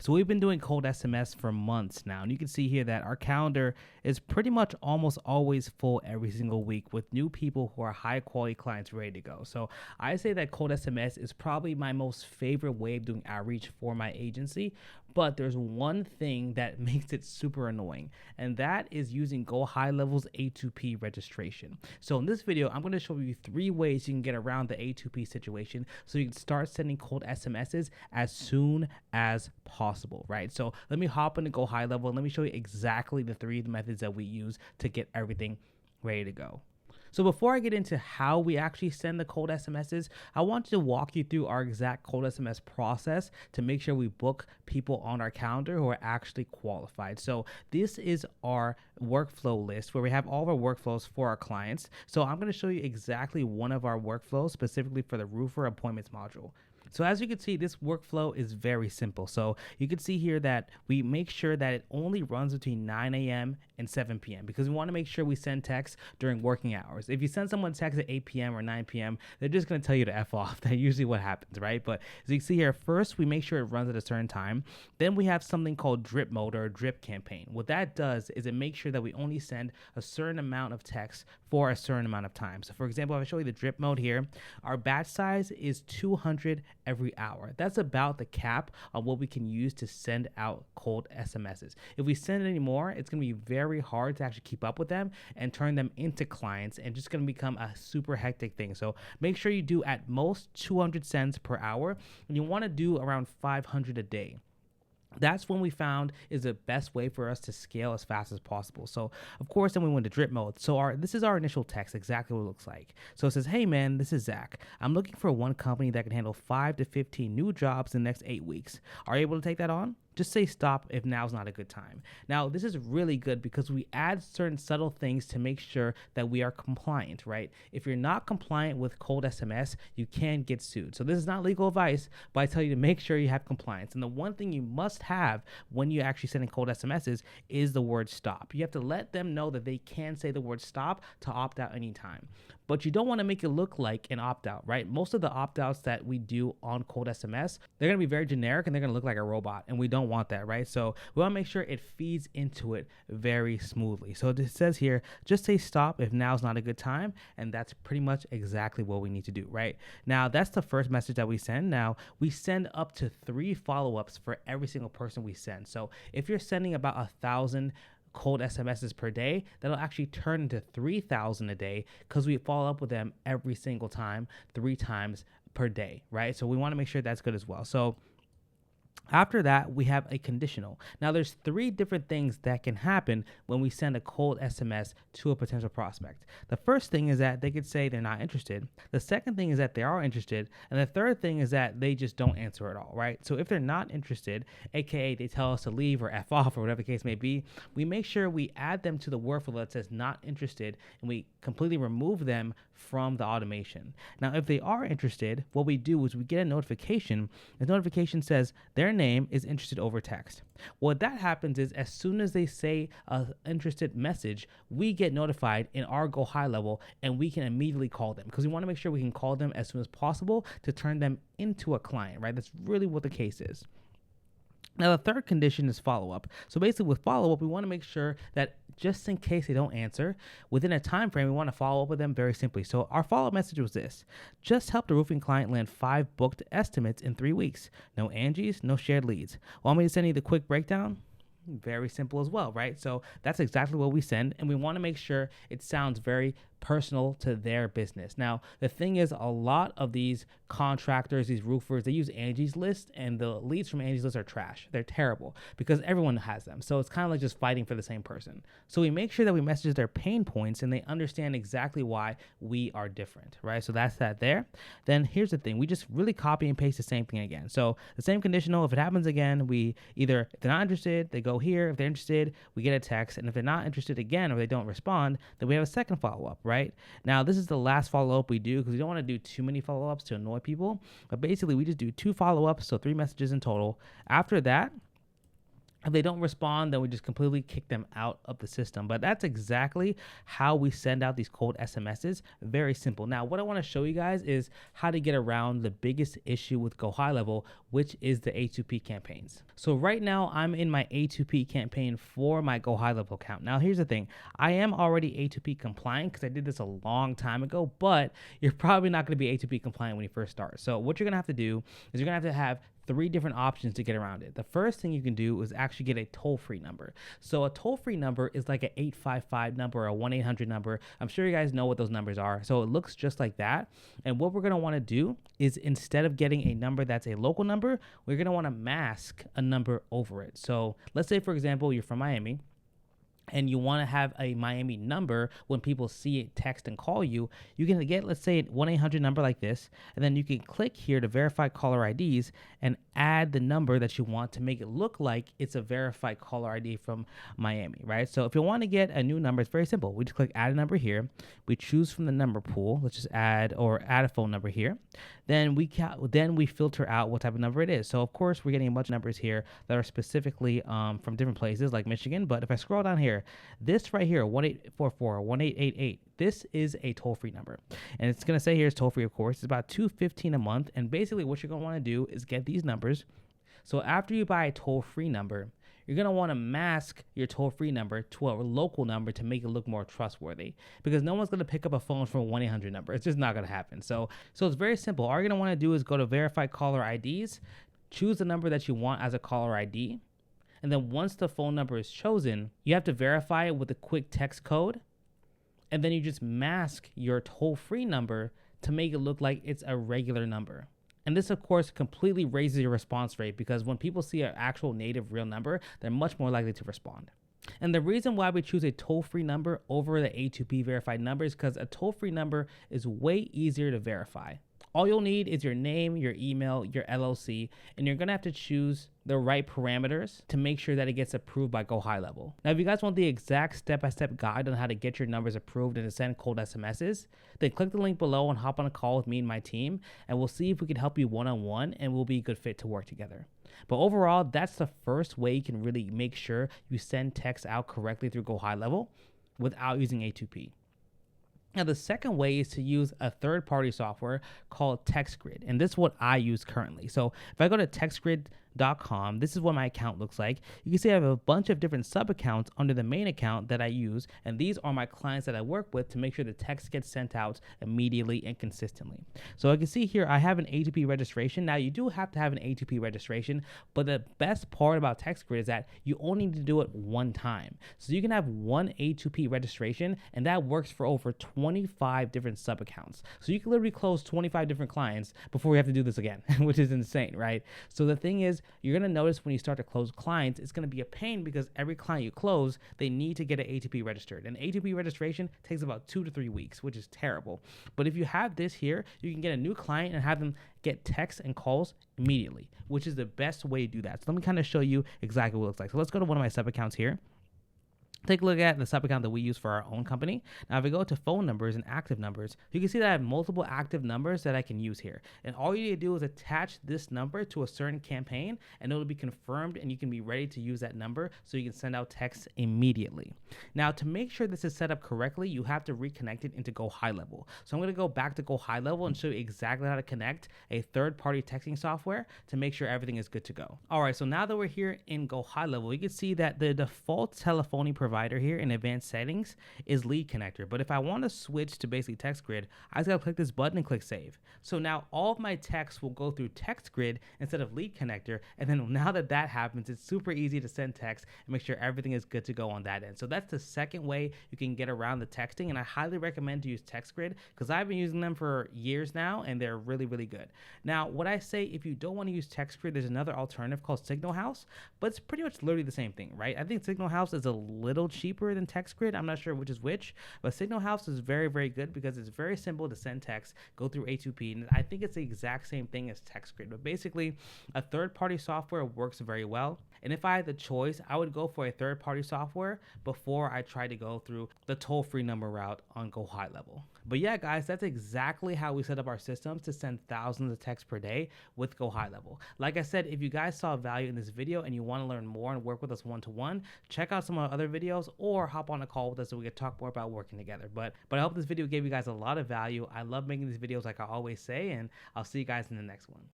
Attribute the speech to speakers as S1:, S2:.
S1: So we've been doing cold SMS for months now, and you can see here that our calendar is pretty much almost always full every single week with new people who are high quality clients ready to go. So I say that cold SMS is probably my most favorite way of doing outreach for my agency, but there's one thing that makes it super annoying, and that is using GoHighLevel's A2P registration. So in this video, I'm going to show you 3 ways you can get around the A2P situation so you can start sending cold SMSs as soon as possible, right? So let me hop into GoHighLevel and let me show you exactly the 3 methods that we use to get everything ready to go. So before I get into how we actually send the cold SMSs, I want to walk you through our exact cold SMS process to make sure we book people on our calendar who are actually qualified. So this is our workflow list where we have all of our workflows for our clients. So I'm going to show you exactly one of our workflows specifically for the roofer appointments module. So as you can see, this workflow is very simple. So you can see here that we make sure that it only runs between 9 a.m. and 7 p.m. because we want to make sure we send texts during working hours. If you send someone text at 8 p.m. or 9 p.m., they're just going to tell you to F off. That's usually what happens, right? But as you can see here, first we make sure it runs at a certain time. Then we have something called drip mode or drip campaign. What that does is it makes sure that we only send a certain amount of text for a certain amount of time. So for example, if I show you the drip mode here, our batch size is 200 every hour. That's about the cap on what we can use to send out cold SMSs. If we send any more, it's going to be very hard to actually keep up with them and turn them into clients, and just going to become a super hectic thing. So make sure you do at most 200 cents per hour, and you want to do around 500 a day. That's when we found is the best way for us to scale as fast as possible. So of course, then we went to drip mode. So this is our initial text, exactly what it looks like. So it says, hey man, this is Zach. I'm looking for one company that can handle 5 to 15 new jobs in the next 8 weeks. Are you able to take that on? Just say stop if now's not a good time. Now, this is really good because we add certain subtle things to make sure that we are compliant, right? If you're not compliant with cold SMS, you can get sued. So this is not legal advice, but I tell you to make sure you have compliance. And the one thing you must have when you actually sending cold SMSs is the word stop. You have to let them know that they can say the word stop to opt out anytime. But you don't want to make it look like an opt-out, right? Most of the opt-outs that we do on cold SMS, they're going to be very generic and they're going to look like a robot, and we don't want that, right? So we want to make sure it feeds into it very smoothly. So it says here, just say stop if now's not a good time, and that's pretty much exactly what we need to do, right? Now, that's the first message that we send. Now, we send up to 3 follow-ups for every single person we send. So if you're sending about 1,000 cold SMSs per day, that'll actually turn into 3,000 a day because we follow up with them every single time, 3 times per day, right? So we want to make sure that's good as well. So after that, we have a conditional. Now, there's 3 different things that can happen when we send a cold SMS to a potential prospect. The first thing is that they could say they're not interested. The second thing is that they are interested. And the third thing is that they just don't answer at all, right? So if they're not interested, aka they tell us to leave or F off or whatever the case may be, we make sure we add them to the workflow that says not interested, and we completely remove them from the automation. Now, if they are interested, what we do is we get a notification. The notification says their name is interested over text. What that happens is as soon as they say an interested message, we get notified in our GoHighLevel and we can immediately call them because we want to make sure we can call them as soon as possible to turn them into a client, right? That's really what the case is. Now, the third condition is follow-up. So basically with follow-up, we want to make sure that just in case they don't answer, within a time frame, we want to follow up with them very simply. So our follow-up message was this: just help the roofing client land 5 booked estimates in 3 weeks. No Angies, no shared leads. Want me to send you the quick breakdown? Very simple as well, right? So that's exactly what we send, and we want to make sure it sounds very personal to their business. Now, the thing is, a lot of these contractors, these roofers, they use Angie's List, and the leads from Angie's List are trash. They're terrible because everyone has them. So it's kind of like just fighting for the same person. So we make sure that we message their pain points and they understand exactly why we are different, right? So that's that there. Then here's the thing. We just really copy and paste the same thing again. So the same conditional, if it happens again, we either, if they're not interested, they go here. If they're interested, we get a text. And if they're not interested again, or they don't respond, then we have a second follow-up, right? Now, this is the last follow-up we do because we don't want to do too many follow-ups to annoy people. But basically, we just do 2 follow-ups, so 3 messages in total. After that, If they don't respond, then we just completely kick them out of the system. But that's exactly how we send out these cold SMSs. Very simple. Now, what I want to show you guys is how to get around the biggest issue with GoHighLevel, which is the A2P campaigns. So right now, I'm in my A2P campaign for my GoHighLevel account. Now, here's the thing. I am already A2P compliant because I did this a long time ago, but you're probably not going to be A2P compliant when you first start. So what you're going to have to do is you're going to have 3 different options to get around it. The first thing you can do is actually get a toll-free number. So a toll-free number is like an 855 number or a 1-800 number. I'm sure you guys know what those numbers are. So it looks just like that. And what we're going to want to do is, instead of getting a number that's a local number, we're going to want to mask a number over it. So let's say, for example, you're from Miami, and you want to have a Miami number when people see it, text, and call you. You can get, let's say, a 1-800 number like this, and then you can click here to verify caller IDs and add the number that you want to make it look like it's a verified caller ID from Miami, right? So if you want to get a new number, it's very simple. We just click add a number here. We choose from the number pool. Let's just add a phone number here. Then we filter out what type of number it is. So of course we're getting a bunch of numbers here that are specifically from different places like Michigan. But if I scroll down here, this right here, 1-844-1888, this is a toll-free number. And it's going to say here it's toll-free, of course. It's about $215 a month. And basically what you're going to want to do is get these numbers. So after you buy a toll-free number, you're going to want to mask your toll-free number to a local number to make it look more trustworthy, because no one's going to pick up a phone from a 1-800 number. It's just not going to happen. So it's very simple. All you're going to want to do is go to verify caller IDs, choose the number that you want as a caller ID. And then once the phone number is chosen, you have to verify it with a quick text code. And then you just mask your toll-free number to make it look like it's a regular number. And this, of course, completely raises your response rate, because when people see an actual native real number, they're much more likely to respond. And the reason why we choose a toll-free number over the A2P verified number is because a toll-free number is way easier to verify. All you'll need is your name, your email, your LLC, and you're going to have to choose the right parameters to make sure that it gets approved by GoHighLevel. Now, if you guys want the exact step-by-step guide on how to get your numbers approved and to send cold SMSs, then click the link below and hop on a call with me and my team, and we'll see if we can help you one-on-one, and we'll be a good fit to work together. But overall, that's the first way you can really make sure you send text out correctly through GoHighLevel without using A2P. Now, the second way is to use a third-party software called TextGrid, and this is what I use currently. So if I go to textgrid.com, this is what my account looks like. You can see I have a bunch of different sub-accounts under the main account that I use, and these are my clients that I work with to make sure the text gets sent out immediately and consistently. So I can see here I have an A2P registration. Now, you do have to have an A2P registration, but the best part about TextGrid is that you only need to do it one time. So you can have one A2P registration, and that works for over 25 different sub-accounts. So you can literally close 25 different clients before you have to do this again, which is insane, right? So the thing is, you're going to notice when you start to close clients, it's going to be a pain, because every client you close, they need to get an A2P registered. And A2P registration takes about 2 to 3 weeks, which is terrible. But if you have this here, you can get a new client and have them get texts and calls immediately, which is the best way to do that. So let me kind of show you exactly what it looks like. So let's go to one of my sub-accounts here. Take a look at the sub-account that we use for our own company. Now, if we go to phone numbers and active numbers, you can see that I have multiple active numbers that I can use here. And all you need to do is attach this number to a certain campaign, and it'll be confirmed, and you can be ready to use that number so you can send out texts immediately. Now, to make sure this is set up correctly, you have to reconnect it into GoHighLevel. So I'm going to go back to GoHighLevel and show you exactly how to connect a third-party texting software to make sure everything is good to go. All right, so now that we're here in GoHighLevel, you can see that the default telephony provider here in advanced settings is Lead Connector. But if I want to switch to basically TextGrid, I just got to click this button and click Save. So now all of my texts will go through TextGrid instead of Lead Connector. And then now that that happens, it's super easy to send text and make sure everything is good to go on that end. So that's the second way you can get around the texting. And I highly recommend to use TextGrid, because I've been using them for years now, and they're really, really good. Now, what I say, if you don't want to use TextGrid, there's another alternative called Signal House, but it's pretty much literally the same thing, right? I think Signal House is a little cheaper than TextGrid. I'm not sure which is which, but Signal House is very, very good because it's very simple to send text, go through A2P, and I think it's the exact same thing as TextGrid. But basically, a third-party software works very well, And if I had the choice, I would go for a third-party software before I try to go through the toll-free number route on GoHighLevel. But yeah, guys, that's exactly how we set up our systems to send thousands of texts per day with GoHighLevel. Like I said, if you guys saw value in this video and you want to learn more and work with us one-to-one, check out some of our other videos or hop on a call with us so we can talk more about working together. But I hope this video gave you guys a lot of value. I love making these videos like I always say, and I'll see you guys in the next one.